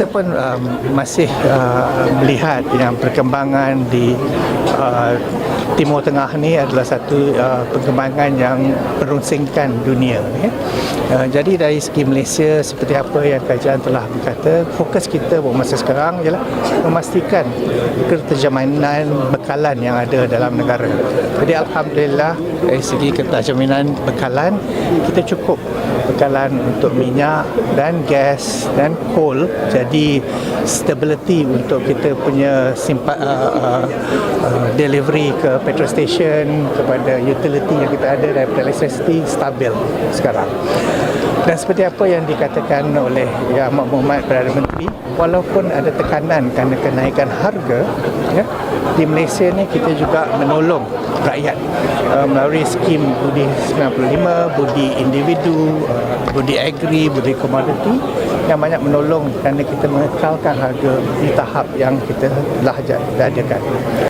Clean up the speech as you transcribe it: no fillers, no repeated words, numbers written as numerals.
kita pun masih melihat yang perkembangan di Timur Tengah ni adalah satu perkembangan yang merunsingkan dunia. Jadi dari segi Malaysia, seperti apa yang kajian telah berkata, fokus kita masa sekarang ialah memastikan keterjaminan bekalan yang ada dalam negara. Jadi alhamdulillah dari segi keterjaminan bekalan kita cukup bekalan untuk minyak dan gas dan coal. Jadi stability untuk kita punya delivery ke petrol station, kepada utility yang kita ada daripada electricity stabil sekarang. Dan seperti apa yang dikatakan oleh Yang Amat Berhormat Perdana Menteri, walaupun ada tekanan kerana kenaikan harga, di Malaysia ni kita juga menolong rakyat melalui skim budi 95, budi individu, budi agri, budi komoditi yang banyak menolong kerana kita mengekalkan harga di tahap yang kita telah jadikan.